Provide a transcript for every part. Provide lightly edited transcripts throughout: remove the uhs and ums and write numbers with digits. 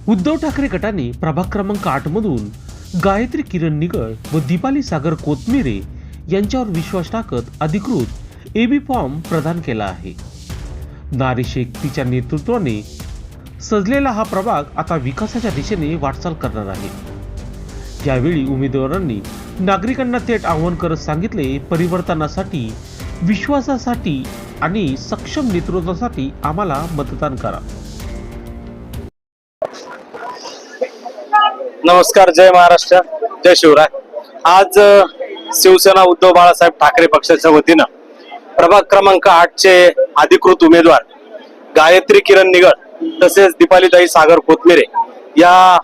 उद्धव ठाकरे गटाने प्रभाग क्रमांक 8 मधून गायत्री किरण निगळ व दीपाली सागर कोथमिरे यांच्यावर विश्वास टाकत अधिकृत एबी फॉर्म प्रदान केला आहे। नारी शेख तिच्या नेतृत्वाने सजलेला हा प्रभाग आता विकासाच्या दिशेने वाटचाल करणार आहे। यावेळी उमेदवारांनी नागरिकांना थेट आवाहन करत सांगितले, परिवर्तनासाठी, विश्वासासाठी आणि सक्षम नेतृत्वासाठी आम्हाला मतदान करा। नमस्कार, जय महाराष्ट्र, जय शिवराय। आज शिवसेना उद्धव बाळासाहेब ठाकरे पक्षाच्या वतीनं प्रभाग क्रमांक 8 चे अधिकृत उमेदवार गायत्री किरण निगळ तसेच दीपालीताई सागर कोथमिरे या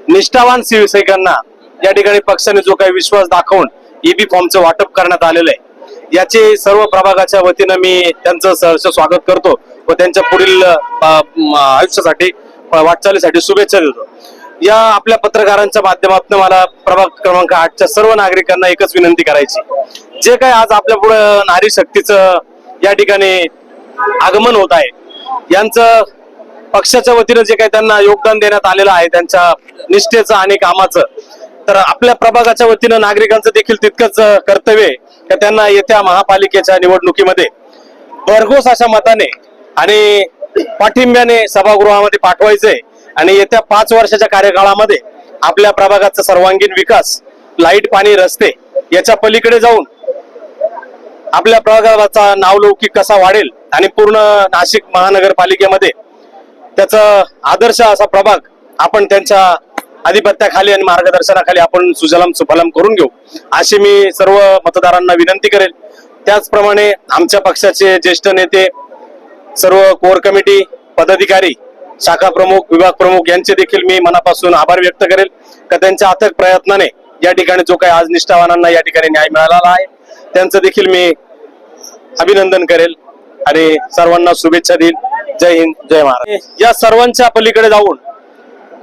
निष्ठावान शिवसैनिकांना या ठिकाणी पक्षाने जो काही विश्वास दाखवून ईबी फॉर्मचं वाटप करण्यात आलेलं आहे, याचे सर्व प्रभागाच्या वतीनं मी त्यांचं सहर्ष स्वागत करतो व त्यांच्या पुढील आयुष्यासाठी वाटचालीसाठी शुभेच्छा देतो। या आपल्या पत्रकारांच्या माध्यमातून मला प्रभाग क्रमांक 8च्या सर्व नागरिकांना एकच विनंती करायची, जे काही आज आपल्या पुढे नारी शक्तीचं या ठिकाणी आगमन होत आहे, यांचं पक्षाच्या वतीनं जे काही त्यांना योगदान देण्यात आलेलं आहे, त्यांच्या निष्ठेचं आणि कामाचं, तर आपल्या प्रभागाच्या वतीनं नागरिकांचं देखील तितकंच कर्तव्य आहे की त्यांना येत्या महापालिकेच्या निवडणुकीमध्ये भरघोस अशा मताने आणि पाठिंब्याने सभागृहामध्ये पाठवायचंय आणि येत्या 5 वर्षाच्या कार्यकाळामध्ये आपल्या प्रभागाचा सर्वांगीण विकास, लाईट, पाणी, रस्ते याच्या पलीकडे जाऊन आपल्या प्रभागाचा नावलौकिक कसा वाढेल आणि पूर्ण नाशिक महानगरपालिकेमध्ये त्याचा आदर्श असा प्रभाग आपण त्यांच्या अधिपत्याखाली आणि मार्गदर्शनाखाली आपण सुजलाम सुफलाम करून घेऊ, अशी मी सर्व मतदारांना विनंती करेल। त्याचप्रमाणे आमच्या पक्षाचे ज्येष्ठ नेते, सर्व कोर कमिटी पदाधिकारी, शाखा प्रमुख, विभाग प्रमुख यांचे देखील मी मनापासून आभार व्यक्त करेल का त्यांच्या अथक प्रयत्नाने या ठिकाणी जो काही आज निष्ठावानांना या ठिकाणी न्याय मिळालेला आहे, त्यांचं देखील मी अभिनंदन करेल आणि सर्वांना शुभेच्छा देईल। जय हिंद, जय महाराष्ट्र। या सर्वांच्या पलीकडे जाऊन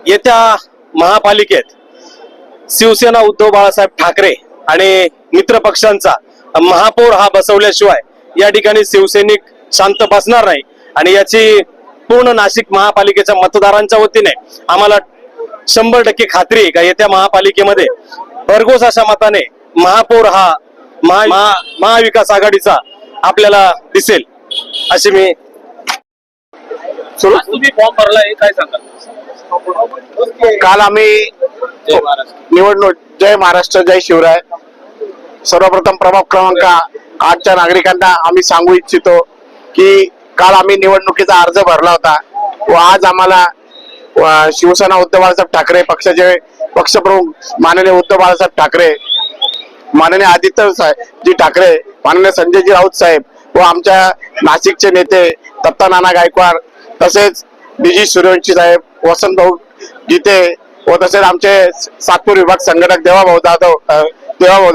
येत्या महापालिकेत शिवसेना उद्धव बाळासाहेब ठाकरे आणि मित्र पक्षांचा महापौर हा बसवल्याशिवाय या ठिकाणी शिवसैनिक शांत बसणार नाही आणि याची पूर्ण नाशिक महापालिकेच्या मतदारांच्या वतीने आम्हाला 100% खात्री आहे का येत्या महापालिकेमध्ये भरघोस अशा मताने महापौर हा महाविकास आघाडीचा आपल्याला दिसेल, अशी मी तुम्ही फॉर्म भरलाय, काय सांगाल? काल आम्ही निवडणूक, जय महाराष्ट्र, जय शिवराय। सर्वप्रथम प्रभाग क्रमांक 8च्या नागरिकांना आम्ही सांगू इच्छितो की काल आम्ही निवडणुकीचा अर्ज भरला होता व आज आम्हाला शिवसेना उद्धव बाळासाहेब ठाकरे पक्षाचे पक्षप्रमुख माननीय उद्धव बाळासाहेब ठाकरे, माननीय आदित्यजी ठाकरे, माननीय संजयजी राऊत साहेब व आमच्या नाशिकचे नेते दत्ता नाना गायकवाड, तसेच डीजी सूर्यवंशी साहेब, वसंत भाऊ गीते व तसेच आमचे सातपूर विभाग संघटक देवाभाऊ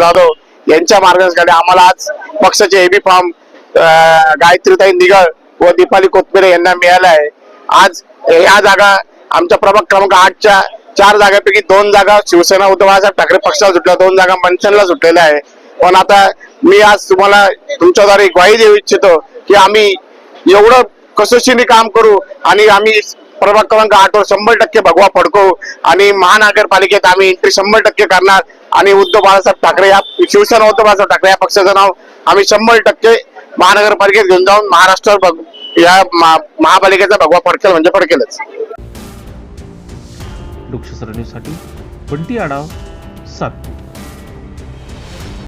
जाधव यांच्या मार्गदर्शनाखाली आम्हाला आज पक्षाचे एबी फॉर्म गायत्रीताई निगळ व दीपाली कोथमिरे यांना मिळाला आहे। आज या जागा आमच्या प्रभाग क्रमांक 8च्या 4 जागांपैकी 2 जागा शिवसेना उद्धव बाळासाहेब ठाकरे पक्षाला सुटल्या, 2 जागा मनसेला सुटलेल्या आहे। पण आता मी आज तुम्हाला तुमच्याद्वारे ग्वाही देऊ इच्छितो की आम्ही एवढं कसोशीने काम करू आणि आम्ही प्रभाग क्रमांक 8 वर 100% भगवा फडकवू आणि महानगरपालिकेत आम्ही एंट्री 100% करणार आणि उद्धव बाळासाहेब ठाकरे या शिवसेना उद्धव बाळासाहेब ठाकरे या पक्षाचं नाव आम्ही 100% महानगरपालिकेत घेऊन जाऊन महाराष्ट्रावर या महापालिकेचा भगवा फडकेल म्हणजे फडकेलच। लोकशाही न्यूजसाठी बंटी आढाव, सातपूर।